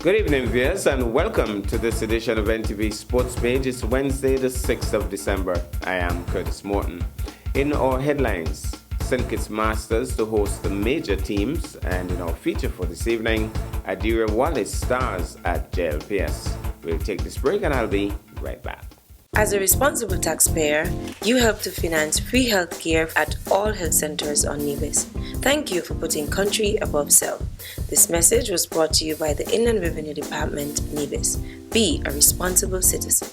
Good evening, viewers, and welcome to this edition of NTV Sports Page. It's Wednesday, the 6th of December. I am Curtis Morton. In our headlines, St. Kitts Masters to host the major teams, and in our feature for this evening, Adira Wallace stars at JLPS. We'll take this break and I'll be right back. As a responsible taxpayer, you help to finance free health care at all health centers on Nevis. Thank you for putting country above self. This message was brought to you by the Inland Revenue Department, Nevis. Be a responsible citizen.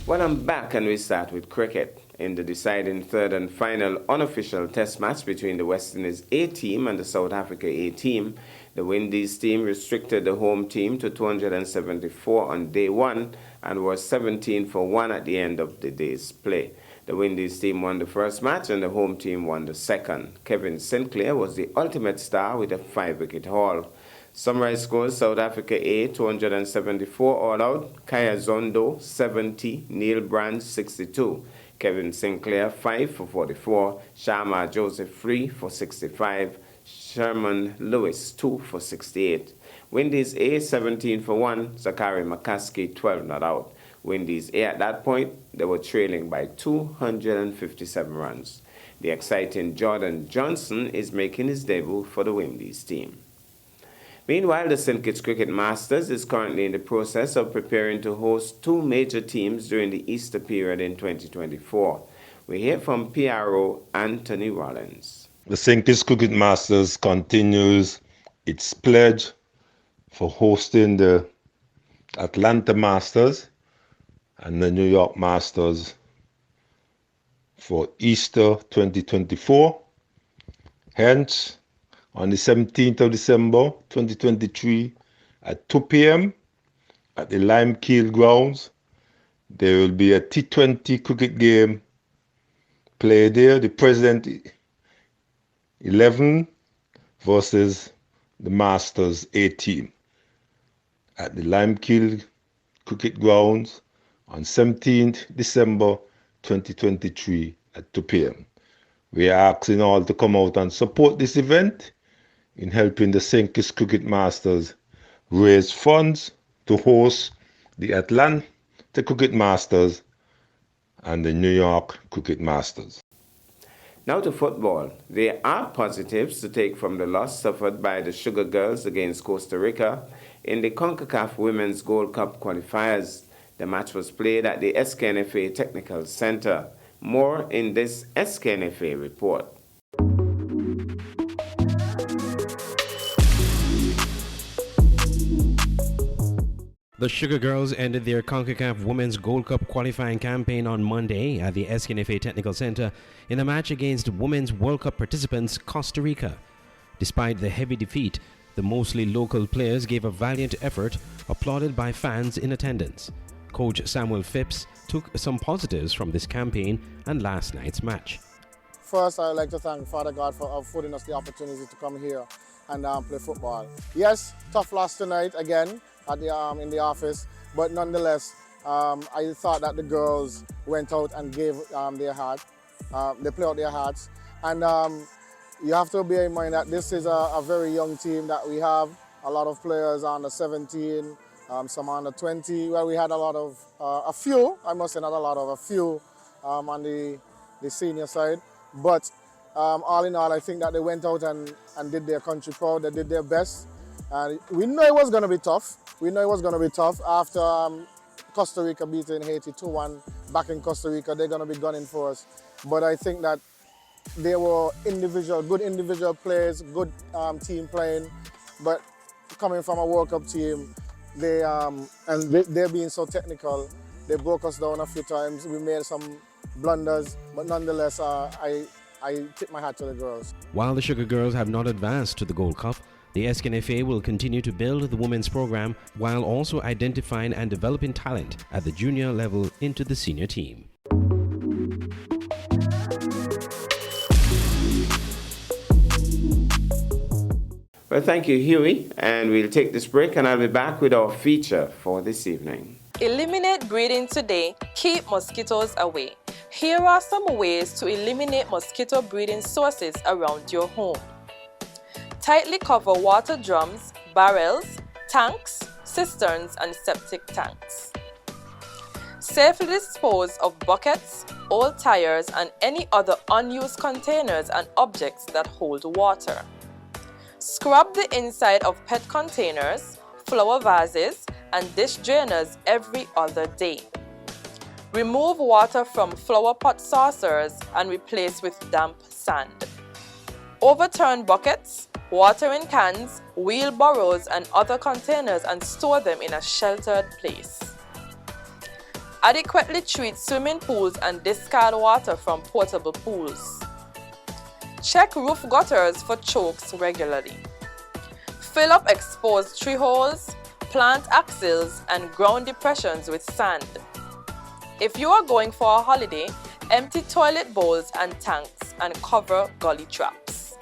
Well, I'm back and we start with cricket. In the deciding third and final unofficial test match between the West Indies A team and the South Africa A team, the Windies team restricted the home team to 274 on day one and was 17 for 1 at the end of the day's play. The Windies team won the first match and the home team won the second. Kevin Sinclair was the ultimate star with a 5-wicket haul. Summary scores: South Africa A 274 all out, Kaya Zondo 70, Neil Brand 62, Kevin Sinclair 5 for 44, Sharma Joseph 3 for 65, Sherman Lewis 2 for 68. Windies A 17 for 1, Zachary McCaskey 12 not out. Windies A at that point, they were trailing by 257 runs. The exciting Jordan Johnson is making his debut for the Windies team. Meanwhile, the St. Kitts Cricket Masters is currently in the process of preparing to host two major teams during the Easter period in 2024. We hear from PRO Anthony Rollins. The St. Kitts Cricket Masters continues its pledge for hosting the Atlanta Masters and the New York Masters for Easter 2024. Hence, on the 17th of December 2023 at 2 p.m. at the Limekeel grounds, there will be a T20 cricket game played there. The President 11 versus the Masters A team at the Limekeel cricket grounds on 17th December 2023 at 2 p.m. We are asking all to come out and support this event in helping the St. Kitts Cricket Masters raise funds to host the Atlanta Cricket Masters and the New York Cricket Masters. Now to football. There are positives to take from the loss suffered by the Sugar Girls against Costa Rica in the CONCACAF Women's Gold Cup qualifiers. The match was played at the SKNFA Technical Center. More in this SKNFA report. The Sugar Girls ended their CONCACAF Women's Gold Cup qualifying campaign on Monday at the SKNFA Technical Center in a match against Women's World Cup participants Costa Rica. Despite the heavy defeat, the mostly local players gave a valiant effort, applauded by fans in attendance. Coach Samuel Phipps took some positives from this campaign and last night's match. First, I would like to thank Father God for affording us the opportunity to come here and play football. Yes, tough loss tonight again at the in the office, but nonetheless, I thought that the girls went out and gave their heart. They played out their hearts, and you have to bear in mind that this is a very young team that we have. A lot of players under 17, some under 20. Well, we had a lot of a few. I must say not a lot of a few on the senior side, but all in all, I think that they went out and did their country proud. They did their best. We know it was going to be tough. We know it was going to be tough after Costa Rica beating Haiti 2-1 back in Costa Rica. They're going to be gunning for us. But I think that they were good individual plays, good team playing. But coming from a World Cup team, they're being so technical. They broke us down a few times. We made some blunders, but nonetheless, I tip my hat to the girls. While the Sugar Girls have not advanced to the Gold Cup, the SKNFA will continue to build the women's program while also identifying and developing talent at the junior level into the senior team. Well, thank you, Huey, and we'll take this break and I'll be back with our feature for this evening. Eliminate breeding today, keep mosquitoes away. Here are some ways to eliminate mosquito breeding sources around your home. Tightly cover water drums, barrels, tanks, cisterns, and septic tanks. Safely dispose of buckets, old tires, and any other unused containers and objects that hold water. Scrub the inside of PET containers, flower vases, and dish drainers every other day. Remove water from flower pot saucers and replace with damp sand. Overturn buckets, watering cans, wheelbarrows, and other containers and store them in a sheltered place. Adequately treat swimming pools and discard water from portable pools. Check roof gutters for chokes regularly. Fill up exposed tree holes, plant axils, and ground depressions with sand. If you are going for a holiday, empty toilet bowls and tanks and cover gully traps.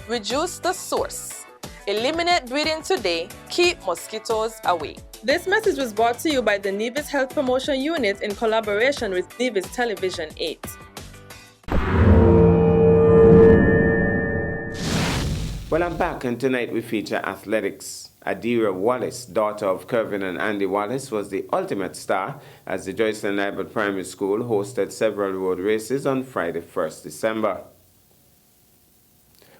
Reduce the source. Eliminate breeding today, keep mosquitoes away. This message was brought to you by the Nevis Health Promotion Unit in collaboration with Nevis Television 8. Well, I'm back, and tonight we feature athletics. Adira Wallace, daughter of Kevin and Andy Wallace, was the ultimate star as the Joycelyn Liebert Primary School hosted several road races on Friday, 1st December.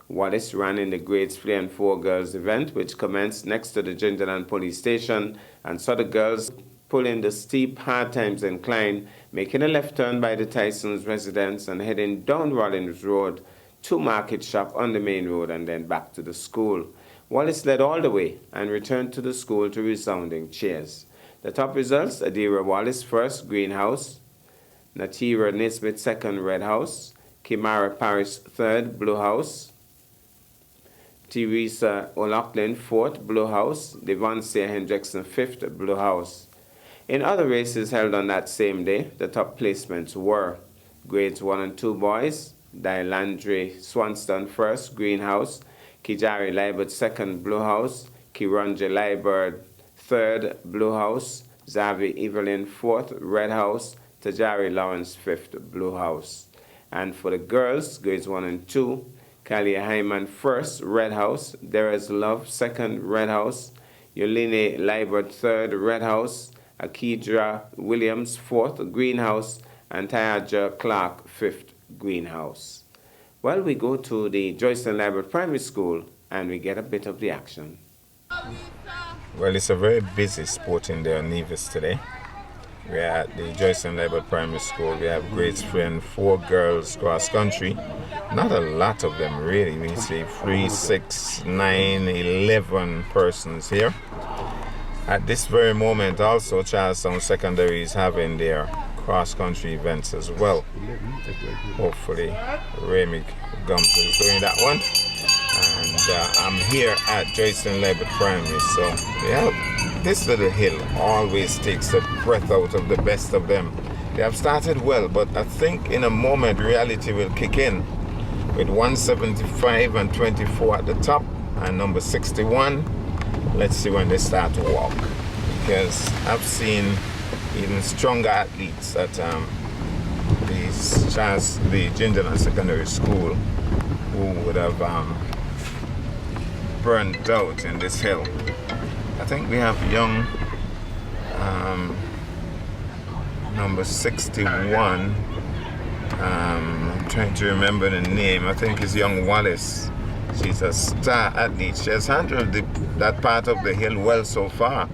Wallace ran in the grades 3 and 4 girls event, which commenced next to the Gingerland police station, and saw the girls pulling the steep Hard Times incline, making a left turn by the Tyson's residence and heading down Rollins Road to Market Shop on the main road and then back to the school. Wallace led all the way and returned to the school to resounding cheers. The top results: Adira Wallace first, Green House; Natira Nisbet second, Red House; Kimara Paris third, Blue House; Teresa O'Loughlin fourth, Blue House; Devonsia Hendrickson fifth, Blue House. In other races held on that same day, the top placements were grades 1 and 2 boys: Dylandre Swanston first, Green House; Kijari Liebert second, Blue House; Kiranja Liebert third, Blue House; Zavi Evelyn fourth, Red House; Tajari Lawrence fifth, Blue House. And for the girls, grades 1 and 2, Kalia Hyman first, Red House; Derez Love second, Red House; Yoline Liebert third, Red House; Akidra Williams fourth, Green House; and Tayaja Clark fifth, Green House. Well, we go to the Joycelyn Liebert Primary School and we get a bit of the action. Well, it's a very busy sporting day on Nevis today. We're at the Joycelyn Liebert Primary School. We have grades 3 and 4 girls cross country. Not a lot of them really. We see 3, 6, 9, 11 persons here. At this very moment also, Charlestown Secondary is having their cross-country events as well. Hopefully Remy Gums is doing that one. And I'm here at Joycelyn Liebert Primary. So yeah, this little hill always takes the breath out of the best of them. They have started well, but I think in a moment reality will kick in with 175 and 24 at the top and number 61. Let's see when they start to walk, because I've seen even stronger athletes at the Gingerland Secondary School who would have burned out in this hill. I think we have young number 61. I'm trying to remember the name. I think it's young Wallace. She's a star athlete. She has handled that part of the hill well so far.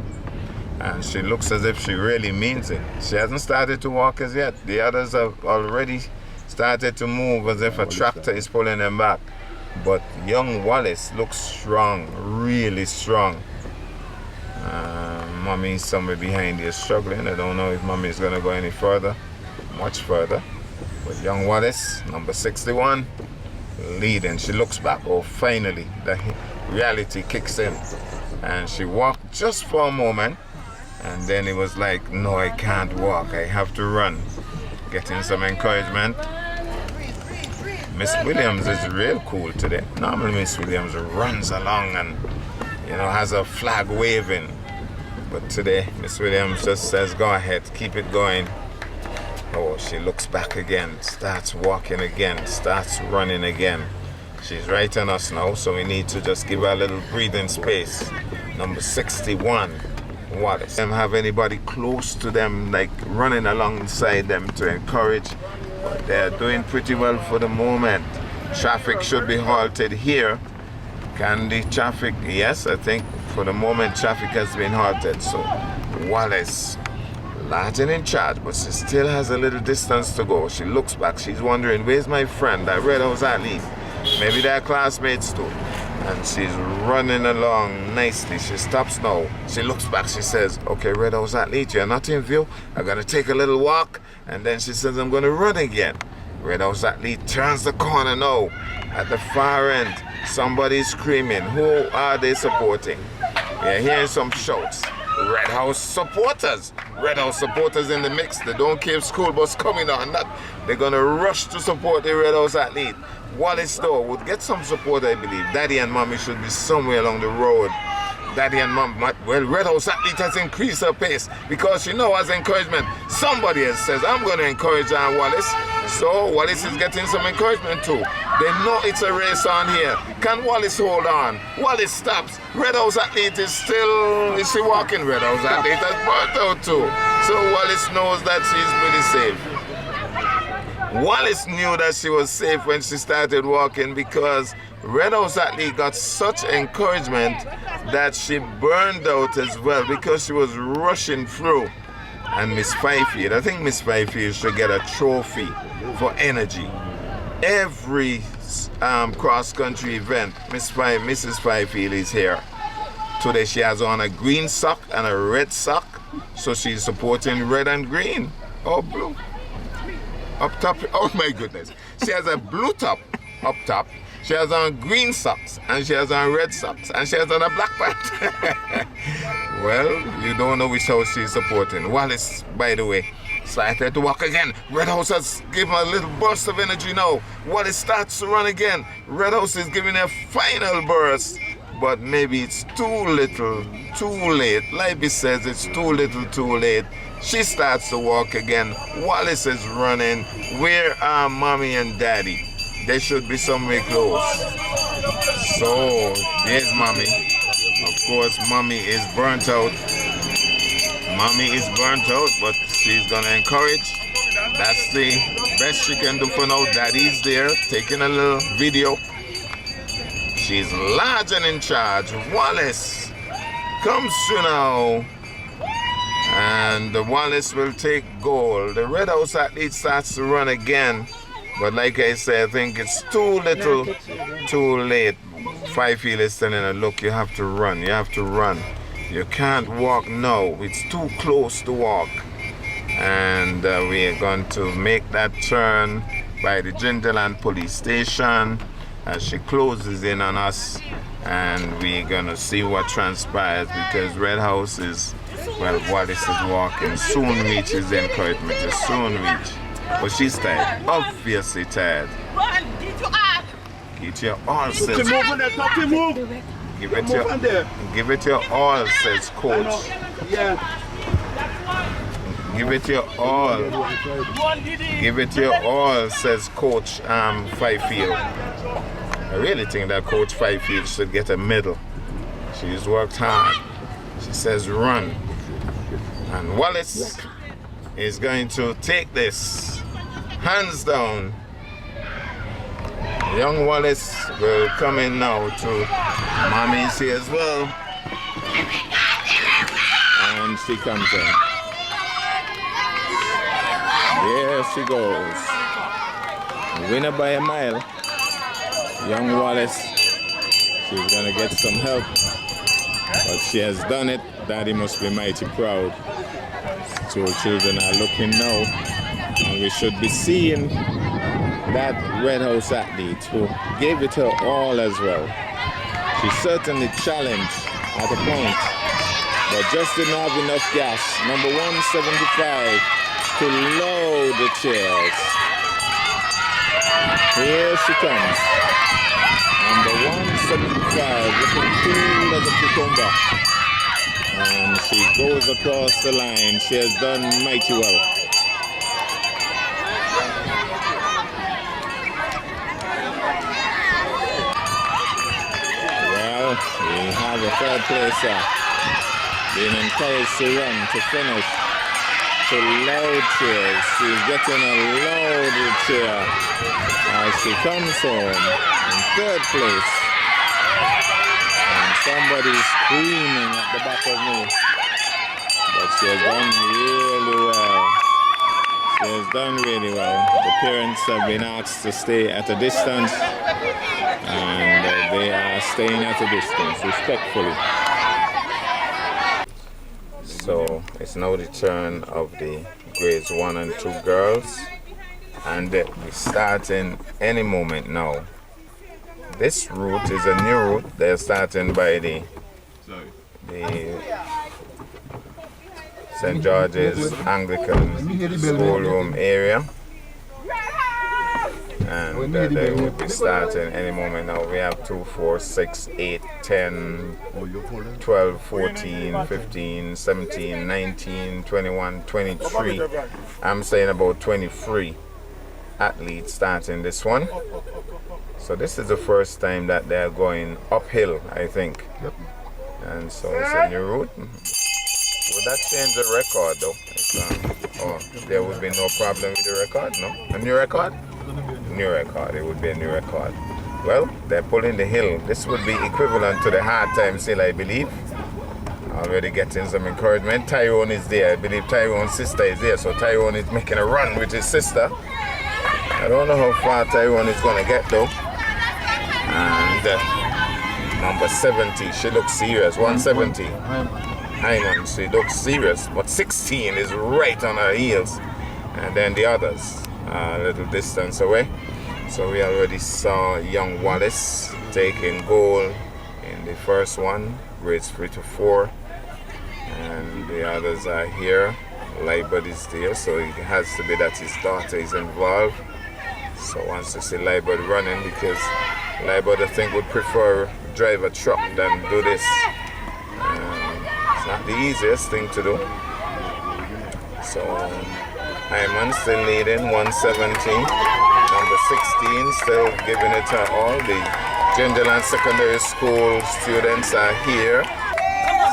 And she looks as if she really means it. She hasn't started to walk as yet. The others have already started to move as if a tractor is pulling them back. But young Wallace looks strong, really strong. Mommy's somewhere behind here struggling. I don't know if Mommy's going to go any further, much further. But young Wallace, number 61, leading. She looks back. Oh, finally, the reality kicks in. And she walked just for a moment. And then it was like, no, I can't walk. I have to run. Getting some encouragement. Miss Williams is real cool today. Normally Miss Williams runs along and, has a flag waving. But today, Miss Williams just says, go ahead, keep it going. Oh, she looks back again, starts walking again, starts running again. She's right on us now, so we need to just give her a little breathing space. Number 61, Wallace. Don't have anybody close to them, like running alongside them to encourage, but they're doing pretty well for the moment. Traffic should be halted here. Can the traffic? Yes, I think for the moment traffic has been halted. So Wallace, large and in charge, but she still has a little distance to go. She looks back, she's wondering, where's my friend, that Red House athlete? Maybe they're classmates too. And she's running along nicely. She stops now. She looks back, she says, okay, Red House athlete, you're not in view. I'm gonna take a little walk. And then she says, I'm gonna run again. Red House athlete turns the corner now. At the far end, somebody's screaming. Who are they supporting? We're hearing some shouts. Red House supporters. Red House supporters in the mix. The Don't Cave school bus coming on. They're gonna rush to support the Red House athlete. Wallace though would get some support, I believe. Daddy and Mommy should be somewhere along the road. Daddy and Mom, well, Red House athlete has increased her pace because she knows as encouragement. Somebody else says, I'm going to encourage Wallace. So Wallace is getting some encouragement too. They know it's a race on here. Can Wallace hold on? Wallace stops. Red House athlete is still, is she walking? Red House athlete has burnt out too. So Wallace knows that she's pretty safe. Wallace knew that she was safe when she started walking because Red House athlete got such encouragement that she burned out as well because she was rushing through. And Miss Fifield, I think Miss Fifield should get a trophy for energy. Every cross-country event, Mrs. Fifield is here. Today she has on a green sock and a red sock, so she's supporting red and green. Oh, blue. Up top, oh my goodness. She has a blue top up top. She has on green socks and she has on red socks and she has on a black pant. Well, you don't know which house she's supporting. Wallace, by the way, started to walk again. Red House has given a little burst of energy now. Wallace starts to run again. Red House is giving a final burst, but maybe it's too little, too late. Libby says it's too little, too late. She starts to walk again. Wallace is running. Where are Mommy and Daddy? They should be somewhere close. So, there's Mommy. Of course, Mommy is burnt out. Mommy is burnt out, but she's gonna encourage. That's the best she can do for now. Daddy's there, taking a little video. She's large and in charge. Wallace comes through now. And the Wallace will take goal. The Red House athlete starts to run again. But like I said, I think it's too little, too late. Fifield is telling her, look, you have to run. You have to run. You can't walk now. It's too close to walk. And we are going to make that turn by the Gingerland police station as she closes in on us. And we're going to see what transpires because Red House is, well, Wallace is walking. Soon reaches the encouragement. Just soon reach. But she's tired. Obviously tired. Get your all, says. Give it your all, says coach. Give it your all. Give it your all, says Coach Fifield. I really think that Coach Fifield should get a medal. She's worked hard. She says run. And Wallace is going to take this hands down. Young Wallace will come in now to Mommy's here as well. And she comes in. There she goes. Winner by a mile. Young Wallace. She's gonna get some help. But she has done it. Daddy must be mighty proud. Two children are looking now. And we should be seeing that Red House athlete who gave it her all as well. She certainly challenged at a point, but just didn't have enough gas. Number 175 to load the chairs. Here she comes. Number 175 looking cool as a cucumber. And she goes across the line. She has done mighty well. the third placer, being encouraged to run, to finish, to loud cheers. She's getting a loud cheer as she comes home in third place. And somebody's screaming at the back of me. But she has done really well. She has done really well. The parents have been asked to stay at a distance, and they are staying at a distance, respectfully. So it's now the turn of the grades 1 and 2 girls, and we start in any moment now. This route is a new route. They're starting by the St. George's Anglican schoolroom area, and they will be starting any moment now. We have 2, 4, 6, 8, 10, 12, 14, 15, 17, 19, 21, 23. I'm saying about 23 athletes starting this one. So this is the first time that they're going uphill, I think. Yep. And so it's a new route. Would that change the record though? Or there would be no problem with the record, no? A new record? New record, it would be a new record. Well, they're pulling the hill. This would be equivalent to the hard times hill, I believe. Already getting some encouragement. Tyrone is there. I believe Tyrone's sister is there. So Tyrone is making a run with his sister. I don't know how far Tyrone is going to get though. And number 70, she looks serious. 170. Hyman, she looks serious. But 16 is right on her heels. And then the others are a little distance away. So we already saw young Wallace taking goal in the first one, grades 3 to 4. And the others are here. Libert is there, so it has to be that his daughter is involved. So wants to see Libert running, because Libert, I think, would prefer drive a truck than do this. It's not the easiest thing to do. So Hyman still leading, 117. Number 16 still giving it her all. The Gingerland Secondary School students are here,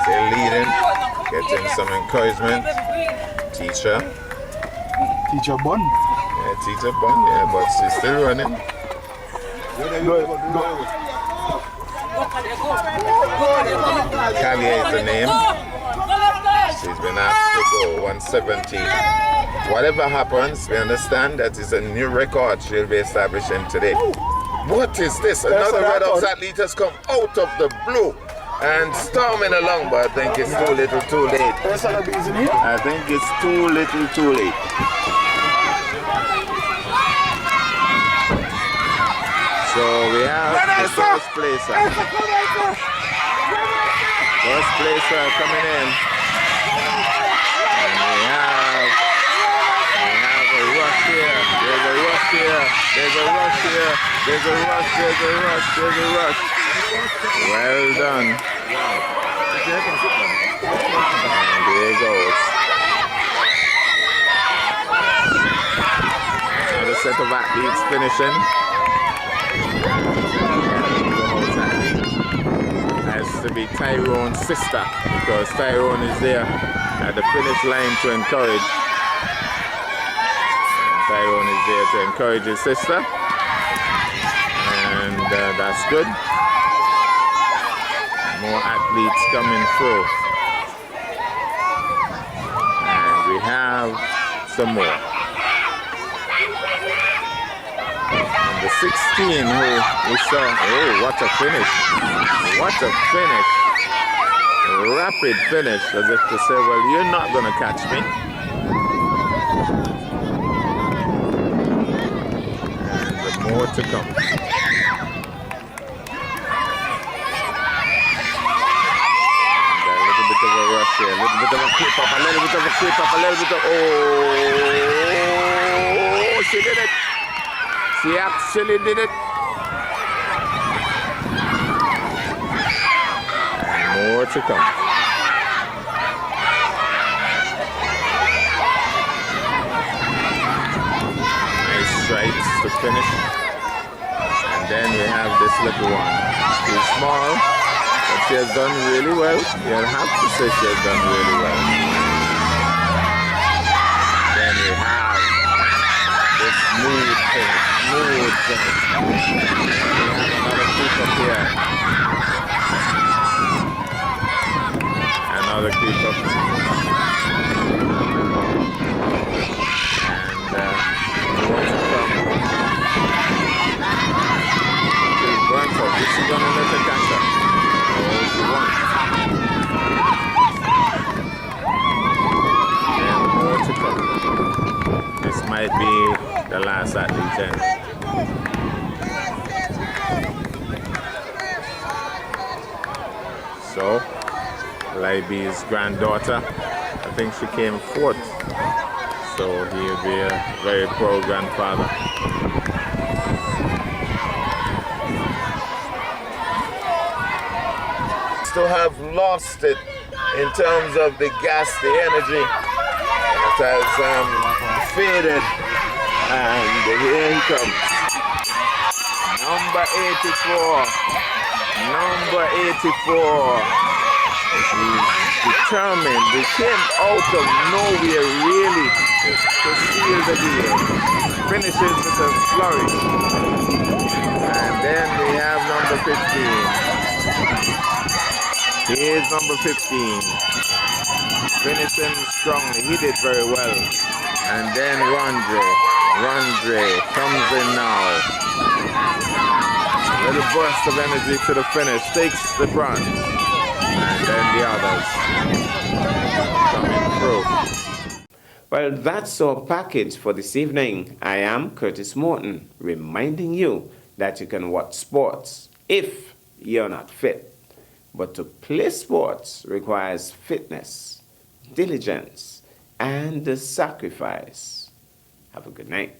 still leading, getting some encouragement. Teacher Bun. Yeah, Teacher Bun, yeah, but she's still running. Callier is the name. She's been asked to go, 170. Whatever happens, we understand that is a new record she'll be establishing today. What is this? Another Red House athlete has come out of the blue and storming along, but I think it's too little too late. I think it's too little too late. So we have the first placer. First placer coming in. And we have a rush here. There's a rush here. There's a rush here. There's a rush. There's a rush. There's a rush. Well done. And there it goes. Another set of athletes finishing. Has to be Tyrone's sister, because Tyrone is there at the finish line to encourage. And Tyrone is there to encourage his sister, and that's good. More athletes coming through, and we have some more. The 16 who we saw, oh, what a finish. What a finish. Rapid finish, as if to say, well, you're not going to catch me. And the more to come. And a little bit of a rush here, a little bit of a creep up, a little bit of a creep up, a little bit of, oh, she did it. She actually did it. And more to come. Nice strides to finish. And then we have this little one. She's small, but she has done really well. You'll have to say she has done really well. Then we have this smooth finish. We have another creep up here. Another creep up. This is gonna let her catch her. Oh, she wants. And more to come. This might be the last at each end. So, Libby's granddaughter, I think she came fourth. So he'll be a very proud grandfather. To have lost it in terms of the gas, the energy. It has faded, and here he comes. Number 84. Number 84. He's determined. He came out of nowhere really to seal the deal. Finishes with a flourish. And then we have number 15. Here's number 15. Finishing strongly. He did very well. And then Rondre comes in now. A little burst of energy to the finish. Takes the bronze. And then the others coming through. Well, that's our package for this evening. I am Curtis Morton, reminding you that you can watch sports if you're not fit. But to play sports requires fitness, diligence, and sacrifice. Have a good night.